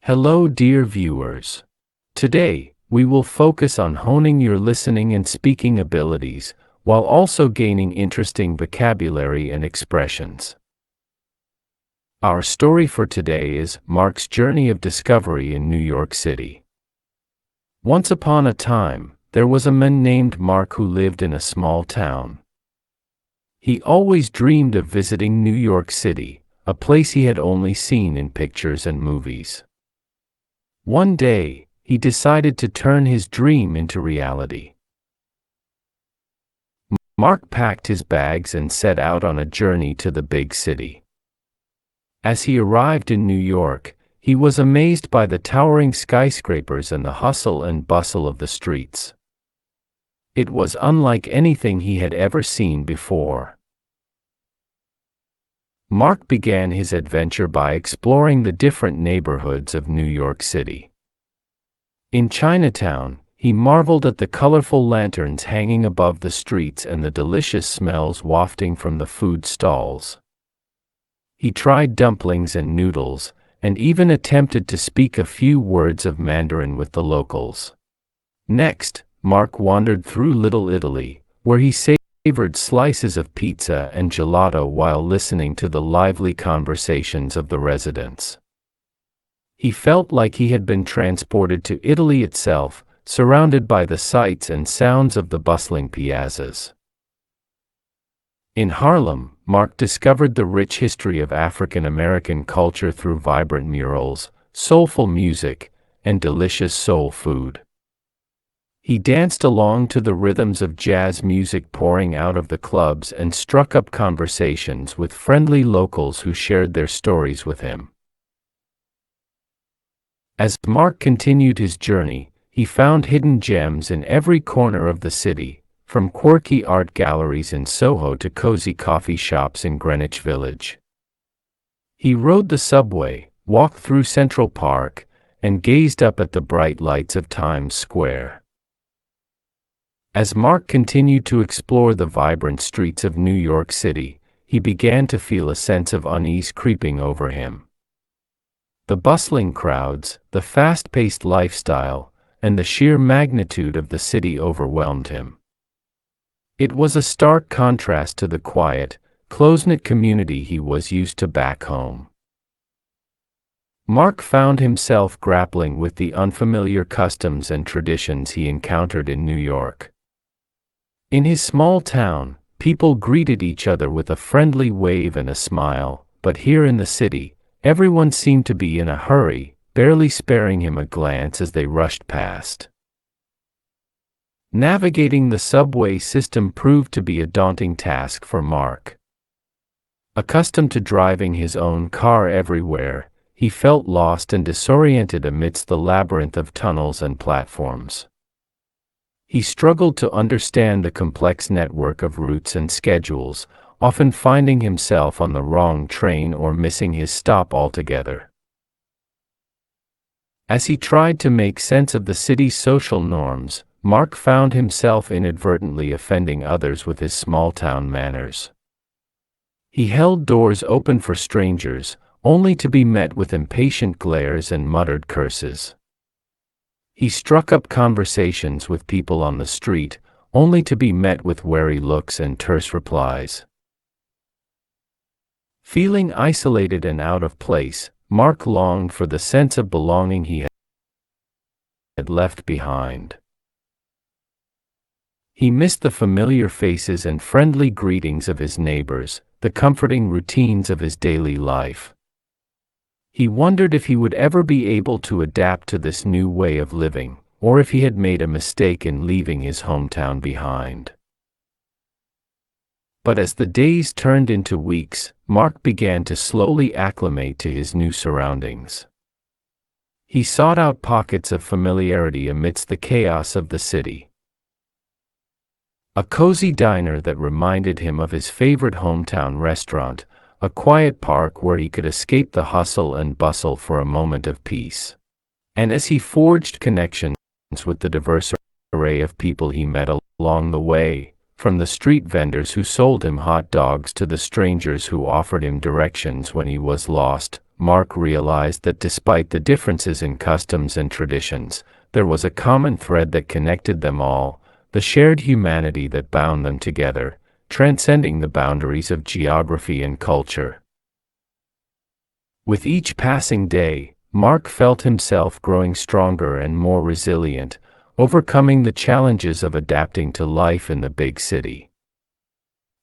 Hello, dear viewers. Today, we will focus on honing your listening and speaking abilities, while also gaining interesting vocabulary and expressions. Our story for today is Mark's journey of discovery in New York City. Once upon a time, there was a man named Mark who lived in a small town. He always dreamed of visiting New York City, a place he had only seen in pictures and movies. One day, he decided to turn his dream into reality. Mark packed his bags and set out on a journey to the big city. As he arrived in New York, he was amazed by the towering skyscrapers and the hustle and bustle of the streets. It was unlike anything he had ever seen before. Mark began his adventure by exploring the different neighborhoods of New York City. In Chinatown, he marveled at the colorful lanterns hanging above the streets and the delicious smells wafting from the food stalls. He tried dumplings and noodles, and even attempted to speak a few words of Mandarin with the locals. Next, Mark wandered through Little Italy, where he savored slices of pizza and gelato while listening to the lively conversations of the residents. He felt like he had been transported to Italy itself, surrounded by the sights and sounds of the bustling piazzas. In Harlem, Mark discovered the rich history of African American culture through vibrant murals, soulful music, and delicious soul food. He danced along to the rhythms of jazz music pouring out of the clubs and struck up conversations with friendly locals who shared their stories with him. As Mark continued his journey, he found hidden gems in every corner of the city, from quirky art galleries in Soho to cozy coffee shops in Greenwich Village. He rode the subway, walked through Central Park, and gazed up at the bright lights of Times Square. As Mark continued to explore the vibrant streets of New York City, he began to feel a sense of unease creeping over him. The bustling crowds, the fast-paced lifestyle, and the sheer magnitude of the city overwhelmed him. It was a stark contrast to the quiet, close-knit community he was used to back home. Mark found himself grappling with the unfamiliar customs and traditions he encountered in New York. In his small town, people greeted each other with a friendly wave and a smile, but here in the city, everyone seemed to be in a hurry, barely sparing him a glance as they rushed past. Navigating the subway system proved to be a daunting task for Mark. Accustomed to driving his own car everywhere, he felt lost and disoriented amidst the labyrinth of tunnels and platforms. He struggled to understand the complex network of routes and schedules, often finding himself on the wrong train or missing his stop altogether. As he tried to make sense of the city's social norms, Mark found himself inadvertently offending others with his small-town manners. He held doors open for strangers, only to be met with impatient glares and muttered curses. He struck up conversations with people on the street, only to be met with wary looks and terse replies. Feeling isolated and out of place, Mark longed for the sense of belonging he had left behind. He missed the familiar faces and friendly greetings of his neighbors, the comforting routines of his daily life. He wondered if he would ever be able to adapt to this new way of living, or if he had made a mistake in leaving his hometown behind. But as the days turned into weeks, Mark began to slowly acclimate to his new surroundings. He sought out pockets of familiarity amidst the chaos of the city. A cozy diner that reminded him of his favorite hometown restaurant, a quiet park where he could escape the hustle and bustle for a moment of peace. And as he forged connections with the diverse array of people he met along the way, from the street vendors who sold him hot dogs to the strangers who offered him directions when he was lost, Mark realized that despite the differences in customs and traditions, there was a common thread that connected them all, the shared humanity that bound them together, transcending the boundaries of geography and culture. With each passing day, Mark felt himself growing stronger and more resilient, overcoming the challenges of adapting to life in the big city.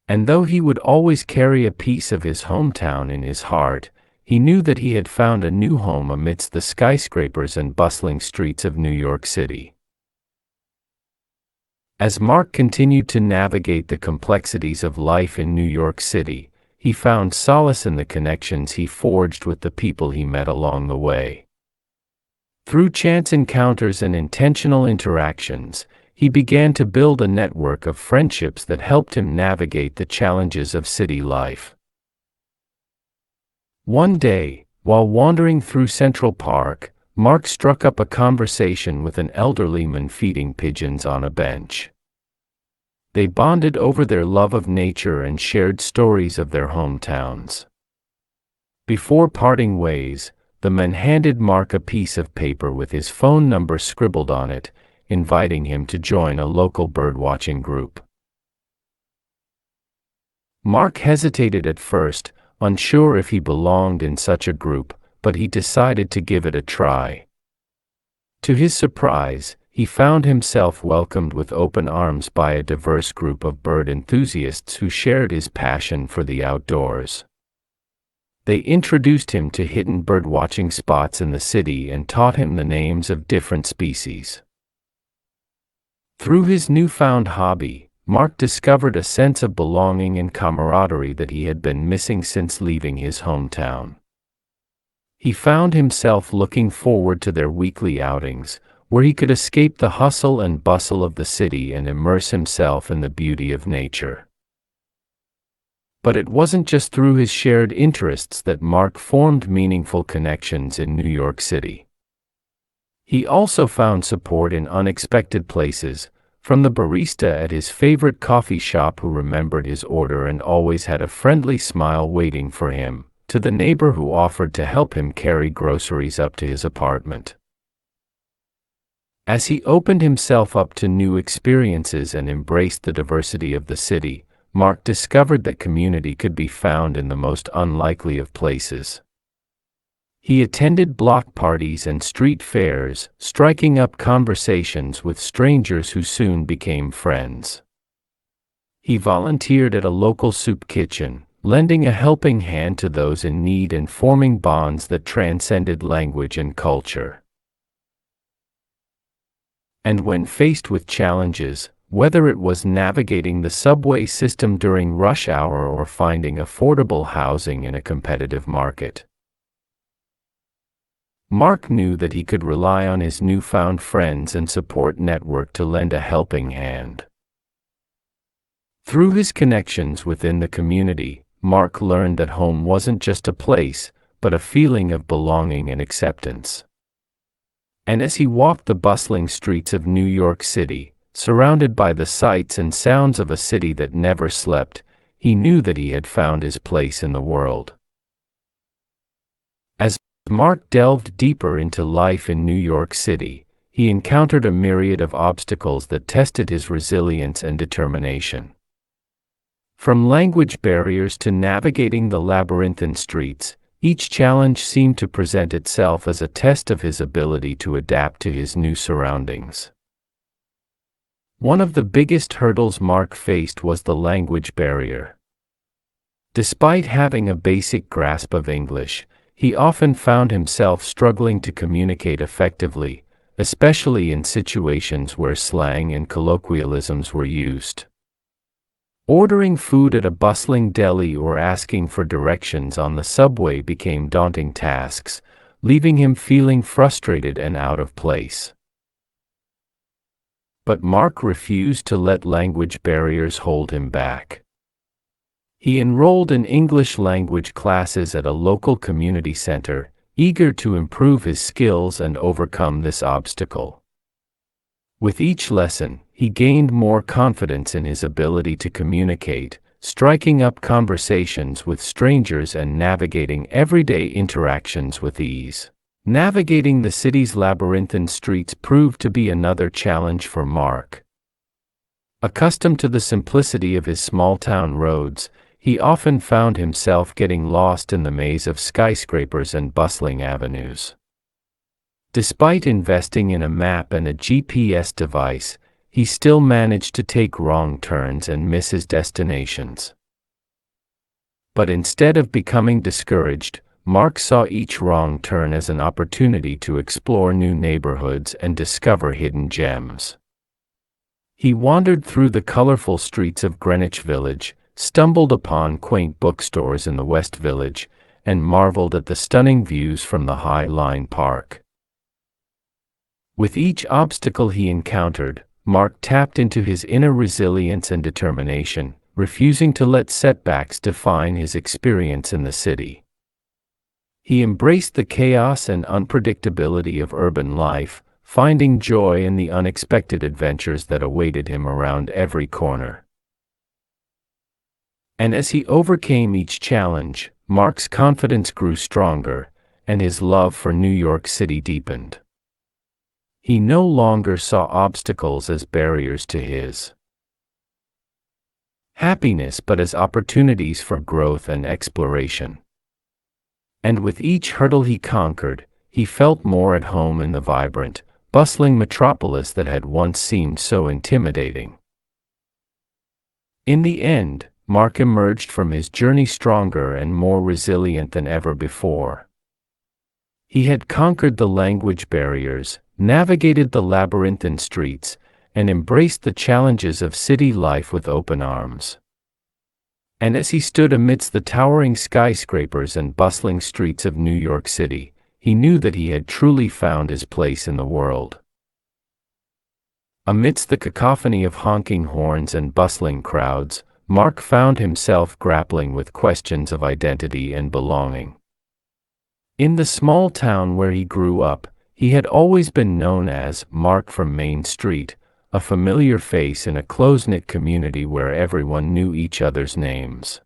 And though he would always carry a piece of his hometown in his heart, he knew that he had found a new home amidst the skyscrapers and bustling streets of New York City. As Mark continued to navigate the complexities of life in New York City, he found solace in the connections he forged with the people he met along the way. Through chance encounters and intentional interactions, he began to build a network of friendships that helped him navigate the challenges of city life. One day, while wandering through Central Park, Mark struck up a conversation with an elderly man feeding pigeons on a bench. They bonded over their love of nature and shared stories of their hometowns. Before parting ways, the man handed Mark a piece of paper with his phone number scribbled on it, inviting him to join a local birdwatching group. Mark hesitated at first, unsure if he belonged in such a group, but he decided to give it a try. To his surprise, he found himself welcomed with open arms by a diverse group of bird enthusiasts who shared his passion for the outdoors. They introduced him to hidden birdwatching spots in the city and taught him the names of different species. Through his newfound hobby, Mark discovered a sense of belonging and camaraderie that he had been missing since leaving his hometown. He found himself looking forward to their weekly outings, where he could escape the hustle and bustle of the city and immerse himself in the beauty of nature. But it wasn't just through his shared interests that Mark formed meaningful connections in New York City. He also found support in unexpected places, from the barista at his favorite coffee shop who remembered his order and always had a friendly smile waiting for him, to the neighbor who offered to help him carry groceries up to his apartment. As he opened himself up to new experiences and embraced the diversity of the city, Mark discovered that community could be found in the most unlikely of places. He attended block parties and street fairs, striking up conversations with strangers who soon became friends. He volunteered at a local soup kitchen, lending a helping hand to those in need and forming bonds that transcended language and culture. And when faced with challenges, whether it was navigating the subway system during rush hour or finding affordable housing in a competitive market, Mark knew that he could rely on his newfound friends and support network to lend a helping hand. Through his connections within the community, Mark learned that home wasn't just a place, but a feeling of belonging and acceptance. And as he walked the bustling streets of New York City, surrounded by the sights and sounds of a city that never slept, he knew that he had found his place in the world. As Mark delved deeper into life in New York City, he encountered a myriad of obstacles that tested his resilience and determination. From language barriers to navigating the labyrinthine streets, each challenge seemed to present itself as a test of his ability to adapt to his new surroundings. One of the biggest hurdles Mark faced was the language barrier. Despite having a basic grasp of English, he often found himself struggling to communicate effectively, especially in situations where slang and colloquialisms were used. Ordering food at a bustling deli or asking for directions on the subway became daunting tasks, leaving him feeling frustrated and out of place. But Mark refused to let language barriers hold him back. He enrolled in English language classes at a local community center, eager to improve his skills and overcome this obstacle. With each lesson, he gained more confidence in his ability to communicate, striking up conversations with strangers and navigating everyday interactions with ease. Navigating the city's labyrinthine streets proved to be another challenge for Mark. Accustomed to the simplicity of his small-town roads, he often found himself getting lost in the maze of skyscrapers and bustling avenues. Despite investing in a map and a GPS device, he still managed to take wrong turns and miss his destinations. But instead of becoming discouraged, Mark saw each wrong turn as an opportunity to explore new neighborhoods and discover hidden gems. He wandered through the colorful streets of Greenwich Village, stumbled upon quaint bookstores in the West Village, and marveled at the stunning views from the High Line Park. With each obstacle he encountered, Mark tapped into his inner resilience and determination, refusing to let setbacks define his experience in the city. He embraced the chaos and unpredictability of urban life, finding joy in the unexpected adventures that awaited him around every corner. And as he overcame each challenge, Mark's confidence grew stronger, and his love for New York City deepened. He no longer saw obstacles as barriers to his happiness but as opportunities for growth and exploration. And with each hurdle he conquered, he felt more at home in the vibrant, bustling metropolis that had once seemed so intimidating. In the end, Mark emerged from his journey stronger and more resilient than ever before. He had conquered the language barriers, navigated the labyrinthine streets, and embraced the challenges of city life with open arms. And as he stood amidst the towering skyscrapers and bustling streets of New York City, he knew that he had truly found his place in the world. Amidst the cacophony of honking horns and bustling crowds, Mark found himself grappling with questions of identity and belonging. In the small town where he grew up, he had always been known as Mark from Main Street, a familiar face in a close-knit community where everyone knew each other's names.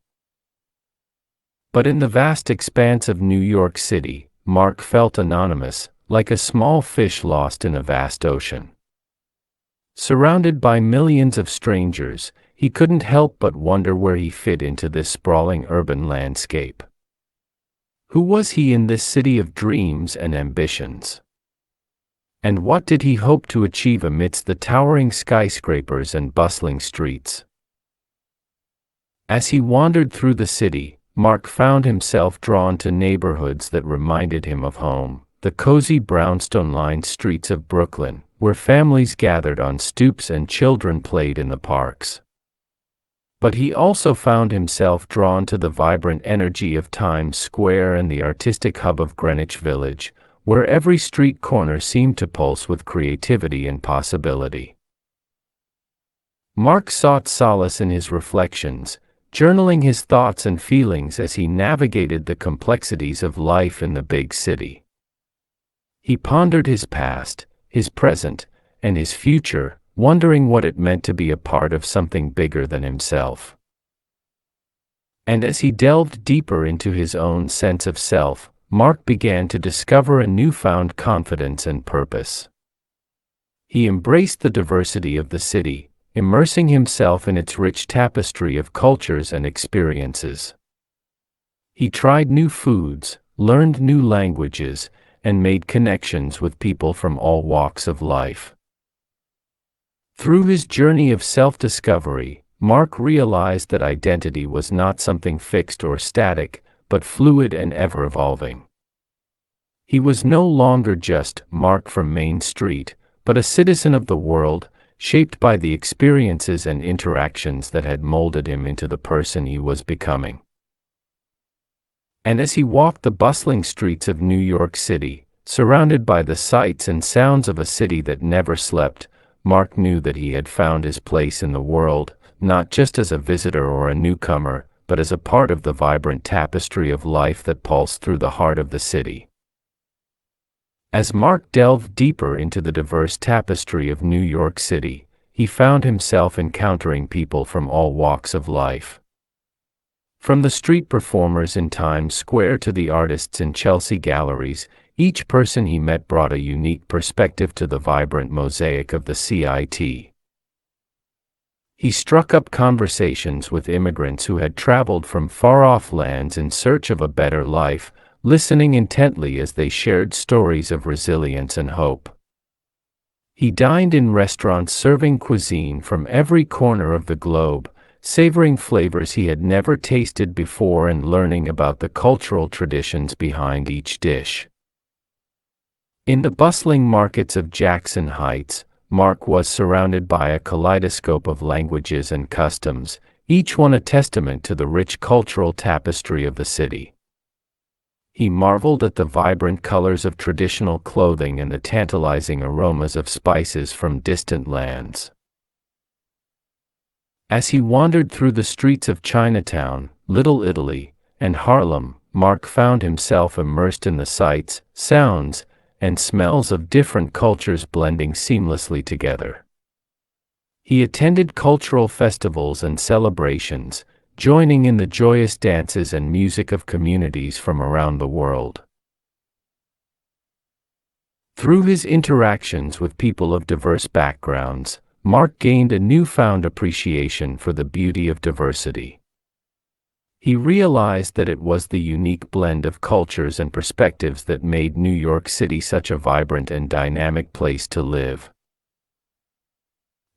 But in the vast expanse of New York City, Mark felt anonymous, like a small fish lost in a vast ocean. Surrounded by millions of strangers, he couldn't help but wonder where he fit into this sprawling urban landscape. Who was he in this city of dreams and ambitions? And what did he hope to achieve amidst the towering skyscrapers and bustling streets? As he wandered through the city, Mark found himself drawn to neighborhoods that reminded him of home, the cozy brownstone-lined streets of Brooklyn, where families gathered on stoops and children played in the parks. But he also found himself drawn to the vibrant energy of Times Square and the artistic hub of Greenwich Village, where every street corner seemed to pulse with creativity and possibility. Mark sought solace in his reflections, journaling his thoughts and feelings as he navigated the complexities of life in the big city. He pondered his past, his present, and his future, wondering what it meant to be a part of something bigger than himself. And as he delved deeper into his own sense of self, Mark began to discover a newfound confidence and purpose. He embraced the diversity of the city, immersing himself in its rich tapestry of cultures and experiences. He tried new foods, learned new languages, and made connections with people from all walks of life. Through his journey of self-discovery, Mark realized that identity was not something fixed or static, but fluid and ever-evolving. He was no longer just Mark from Main Street, but a citizen of the world, shaped by the experiences and interactions that had molded him into the person he was becoming. And as he walked the bustling streets of New York City, surrounded by the sights and sounds of a city that never slept, Mark knew that he had found his place in the world, not just as a visitor or a newcomer, but as a part of the vibrant tapestry of life that pulsed through the heart of the city. As Mark delved deeper into the diverse tapestry of New York City, he found himself encountering people from all walks of life. From the street performers in Times Square to the artists in Chelsea galleries, each person he met brought a unique perspective to the vibrant mosaic of the CIT. He struck up conversations with immigrants who had traveled from far-off lands in search of a better life, listening intently as they shared stories of resilience and hope. He dined in restaurants serving cuisine from every corner of the globe, savoring flavors he had never tasted before and learning about the cultural traditions behind each dish. In the bustling markets of Jackson Heights, Mark was surrounded by a kaleidoscope of languages and customs, each one a testament to the rich cultural tapestry of the city. He marveled at the vibrant colors of traditional clothing and the tantalizing aromas of spices from distant lands. As he wandered through the streets of Chinatown, Little Italy, and Harlem, Mark found himself immersed in the sights, sounds, and smells of different cultures blending seamlessly together. He attended cultural festivals and celebrations, joining in the joyous dances and music of communities from around the world. Through his interactions with people of diverse backgrounds, Mark gained a newfound appreciation for the beauty of diversity. He realized that it was the unique blend of cultures and perspectives that made New York City such a vibrant and dynamic place to live.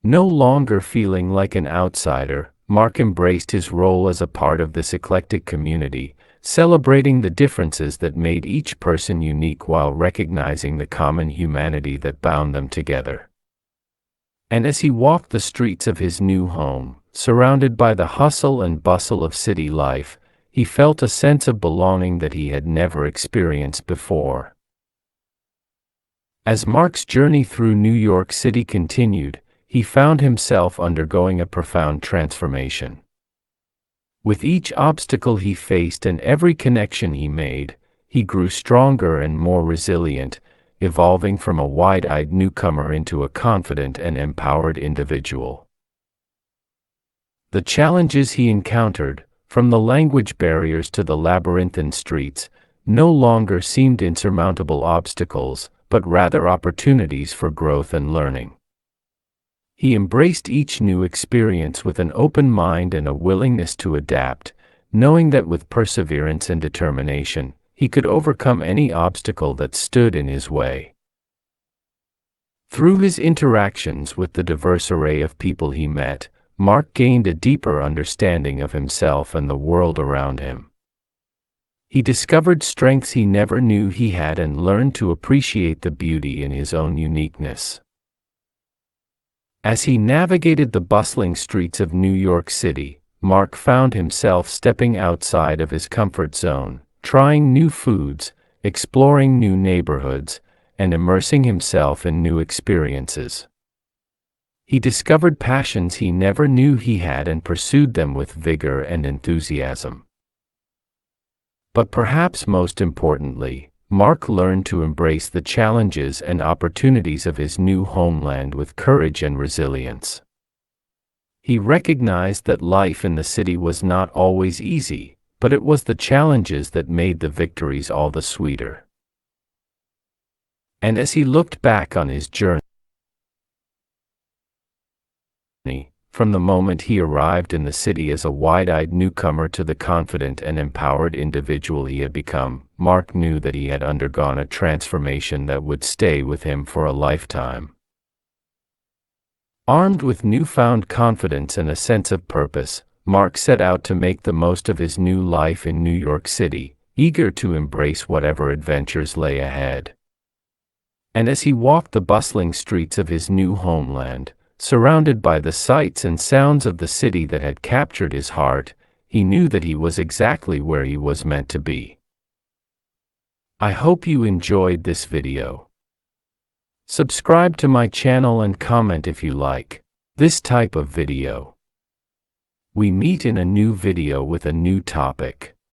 No longer feeling like an outsider, Mark embraced his role as a part of this eclectic community, celebrating the differences that made each person unique while recognizing the common humanity that bound them together. And as he walked the streets of his new home, surrounded by the hustle and bustle of city life, he felt a sense of belonging that he had never experienced before. As Mark's journey through New York City continued, he found himself undergoing a profound transformation. With each obstacle he faced and every connection he made, he grew stronger and more resilient, evolving from a wide-eyed newcomer into a confident and empowered individual. The challenges he encountered, from the language barriers to the labyrinthine streets, no longer seemed insurmountable obstacles, but rather opportunities for growth and learning. He embraced each new experience with an open mind and a willingness to adapt, knowing that with perseverance and determination, he could overcome any obstacle that stood in his way. Through his interactions with the diverse array of people he met, Mark gained a deeper understanding of himself and the world around him. He discovered strengths he never knew he had and learned to appreciate the beauty in his own uniqueness. As he navigated the bustling streets of New York City, Mark found himself stepping outside of his comfort zone, trying new foods, exploring new neighborhoods, and immersing himself in new experiences. He discovered passions he never knew he had and pursued them with vigor and enthusiasm. But perhaps most importantly, Mark learned to embrace the challenges and opportunities of his new homeland with courage and resilience. He recognized that life in the city was not always easy, but it was the challenges that made the victories all the sweeter. And as he looked back on his journey, from the moment he arrived in the city as a wide-eyed newcomer to the confident and empowered individual he had become, Mark knew that he had undergone a transformation that would stay with him for a lifetime. Armed with newfound confidence and a sense of purpose, Mark set out to make the most of his new life in New York City, eager to embrace whatever adventures lay ahead. And as he walked the bustling streets of his new homeland, surrounded by the sights and sounds of the city that had captured his heart, he knew that he was exactly where he was meant to be. I hope you enjoyed this video. Subscribe to my channel and comment if you like this type of video. We meet in a new video with a new topic.